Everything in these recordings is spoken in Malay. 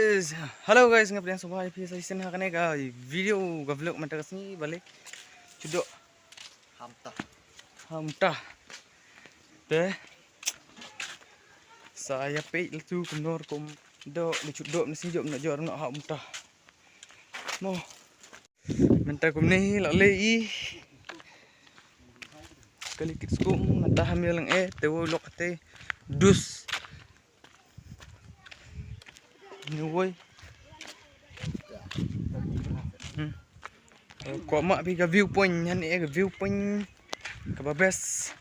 guys, halo guys, ngapain semua? Saya sini akan video vlog mereka sini balik cudok hamtah deh. Saya pay itu kenor kum do cudok nasi jom nak jual nak hamtah mo minta kum ni lalai kali kit skum mentah hamil lang tewo lokate dus nuôi có mọi cái view point hắn ấy cái view point cái bà best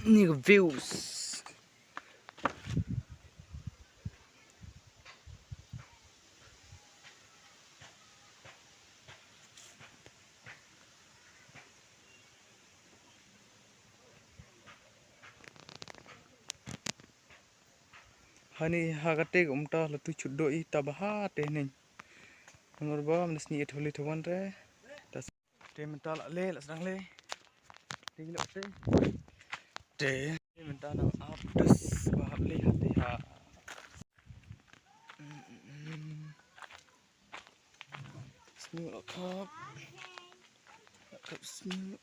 như cái views hani hagate umta latu chudoi tabaha tehnen nomor ba mnesni etholi thoban re tas te mental le la sedang le tinglo te mental na apdes bahap le hati ha snu kap snu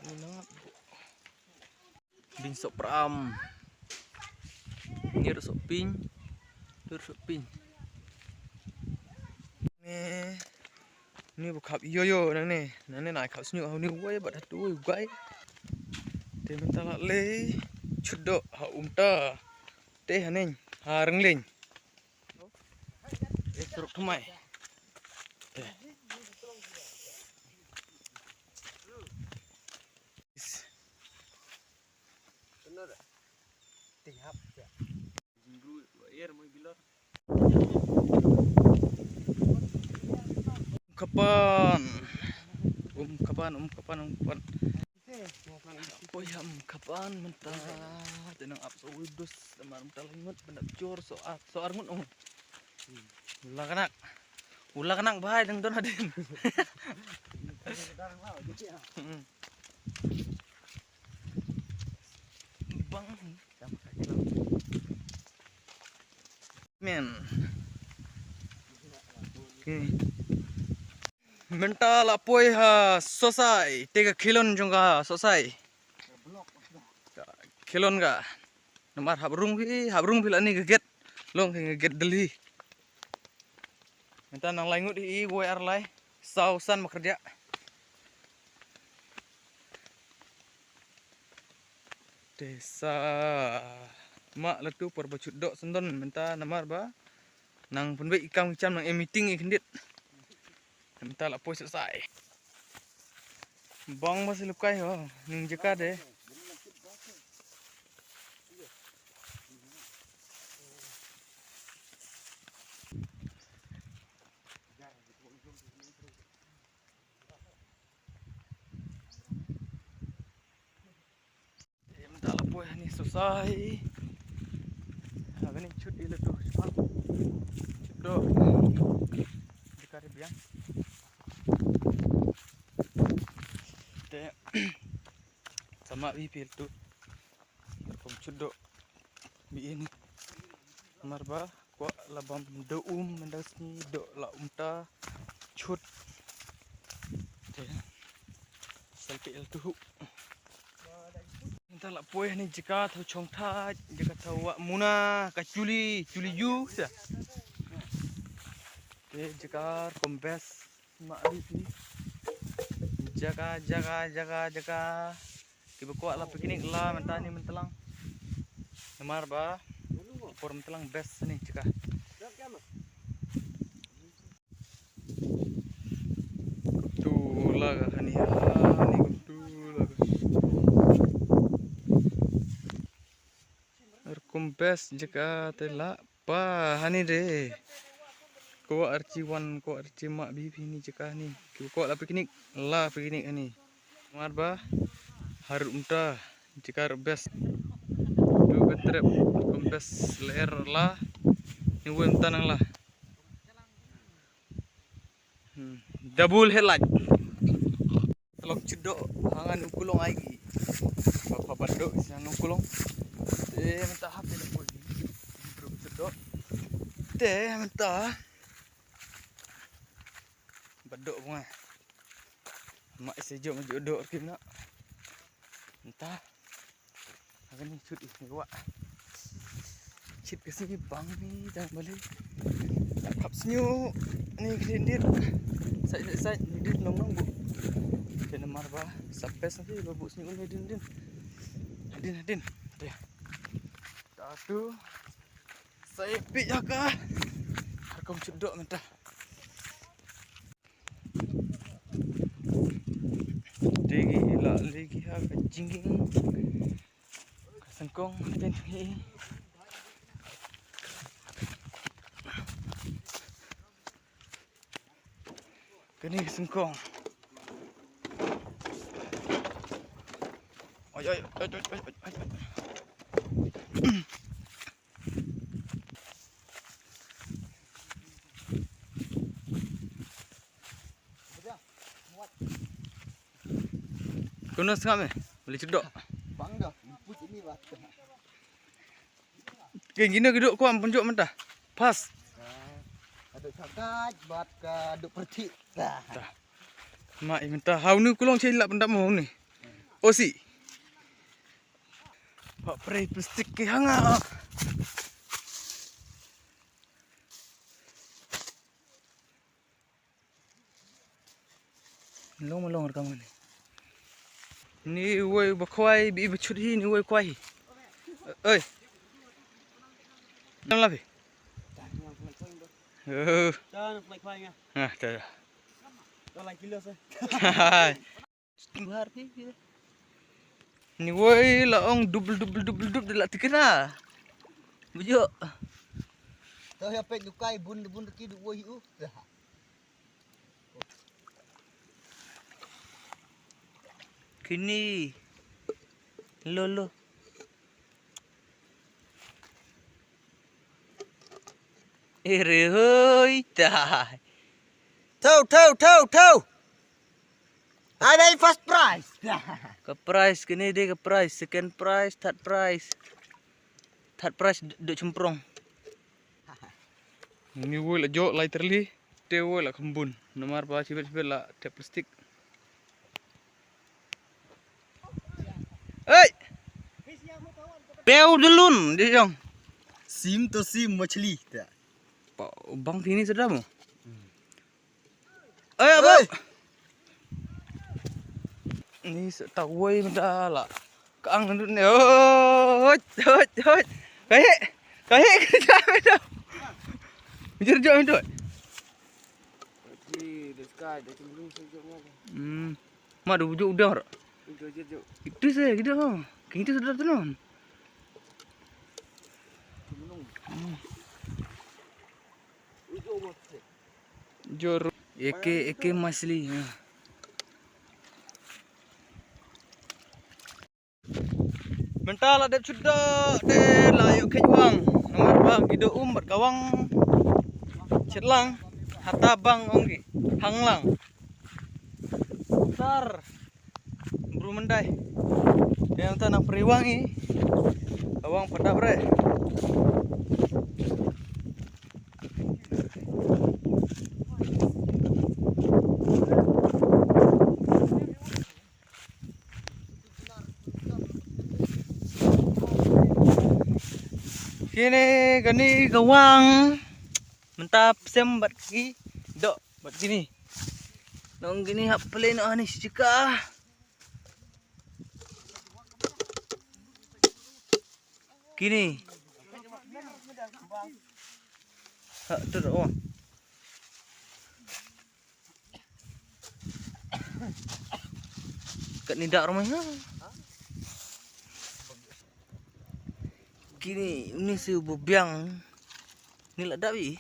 ni bin sopram ni rusuk pin ni buka yo nang ne nai khap snu hau ni wai bat tu gai te mentala le chudok ha umta te hanen ha rengling truk thmai kapan poyam kapan mentah tenang ap so widus temar mentah lingut bendak cur so arngut ulah kanak bahai deng don adin bang men mental apoi ha sosai tega khilon jonga sosai khilon ga nomor habrung bil ani geget long geget deli minta nang laingut i boy arlai sausan makerja desa mak letu perbacudok sendon minta nomor ba nang penbe ikam icam nang meeting ikendit minta la poi selesai bang masih lukai ho ning jeka deh minta la poi ni selesai ini cut ile tu cudok jeka deh biang sama bipil tu kom cudok bi ini marba ko labam doum mendasni do la umta cut te selfie el tu minta la poe ni jika thau chong tha jika thau wa muna ka chuli yu sa te jika kombes ma bipi jaga tiba kuat lah piknik lah mentah ni mentelang nomor ba por mentelang best ni cika tulah ni best jika telah pa hani deh ko archiwan ko archi mak bibi ni jika ni ko lah piknik ni nomor ba haru umta jika best tu betrep best leer lah ni wen tanang lah double headlight telok cedok hangan ukulong lagi bapak bandok siang ukulong mentah hati deh mentah. Bedok bunga. Mak sejuk majuk dok kena. Entah. Akan ni cut ni gua. Cit ke sini bang ni jangan balik. Kap senyuk ni kelindir. Sai ni dia nong bu. Kena marba sampai nanti babu senyuk ni din. Adin. Dia. Satu. Saya pik jaka. Harkom cedok mentah. Lagi ha kajinging. Sengkong dan ni. Kini sengkong. Oi. Kena setengah me, boleh cedok. Bang dah, put ini bat. Gini duduk kuam punjuk mentah. Pas. Aduk sakat bat ka aduk pertik. Dah. Mak mentah. Hau ni kulong celak pendak mau ni. Osi. Pak prei plastik ke hanga. Long rekaman ni. Ni woi bakwai bi bachut hi ni woi kwai. Oi. Nang lapi. Jangan play kwai ngah. Nah, dah. Dah kilo saya. Bahar ni. Ni woi laong double dak tikena. Bujuk. Tahu apa dukai bun ki du woi u. Dah. Kini lolo hoi dah. Tahu. Ada first prize. Ke price kini dia ke price, second price, third price. Third price duk cemprong. Ini woi lah jok literally. Dia woi lah kembun. Nomor pa cibet lah tap plastik. Hey! Peu dulun dia jong. Sim to sim machli. Dah. Bang sini sedap mo. Abang. Ni tak woi dah lah. Kaang nandut ni. Hot. Kahit kerja dah. Kerja dah. Di the sky dah cemurung sejuknya. Mak dah bujuk udah. Juk. Itu saya kita ha. Kita sudah tenang. Jor Eke masli. Mental ada sudah de layu kejwang. Nomor ba gido umbat kawang. Cetlang hata bang onggi. Hanglang. Sar. Buru mendai. Yang tanah periwangi. Kawang pada bre. Kini gani kawang mentap sembat ki dok buat gini. Nong gini hap pelin ni jika. Kini. Hak tu oh. Kat ni dak rumahnya. Kini ini si bubiang. Ni lah dak bi.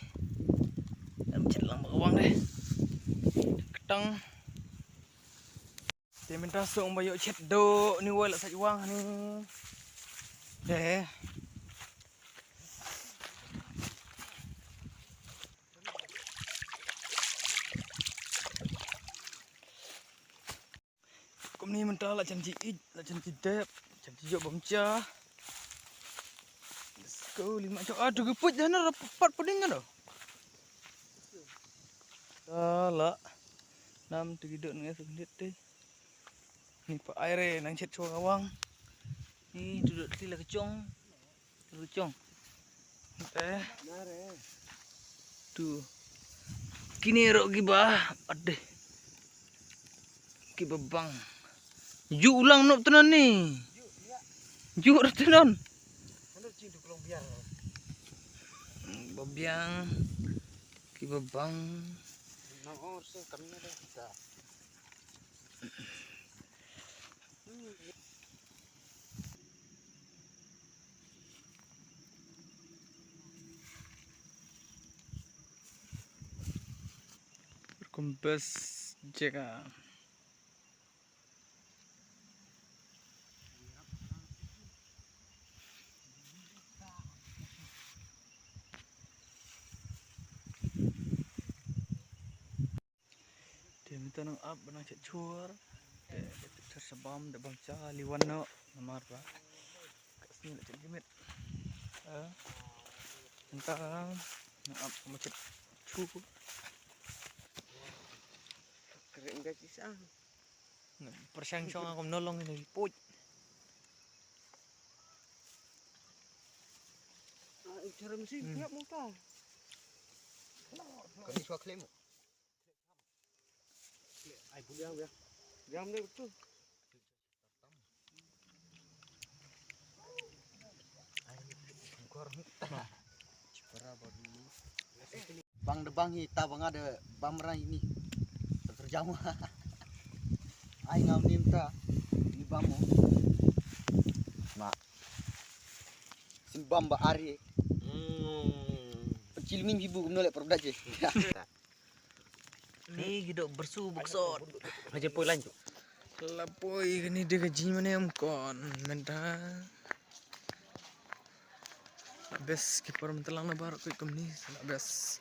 Dak celang bawang deh. Ketang. Dia minta song bayok chat dok ni wala sat wang ni. Deh. Kum ni minta lah janji dep, janji jok bomca. Let's go 5 jok. Aduh geput dah nak rapat puding kan dah. Salah. Nam tigidok nang sebenit deh. Ni pak air nang cet chua kawang. Ni duduk tila kecong. Kecong. Teh. Tu. Kini rok gibah. Adeh. Kibabang. Ju ulang nok tenan ni. Ju tenan. Babiang. Kibabang. Berkumpes jeka. Dia minta nang up benang cek cuar. Tersebam dak bangsa liwan no namar ba. Kasih nak cek gemit. Minta nang up macet cu. Keren guys isang. Persyang-syang aku menolong ini puj. Cara mesti siap muka. Kali suak klaim. Ai buliang ya. Jam dia betul. Bang debang hita bang ada bamra ini terjama. Ai ngam nimta ni bamu. Mak. Simbam ba ari. Cilmin ibu menolak produk je. Ni gidok bersu baksot. Aja poi lanjut. Lapoi kini dia gaji mana yang kon minta. Bes kiper mentelang na baru kuit kem ni. Bes.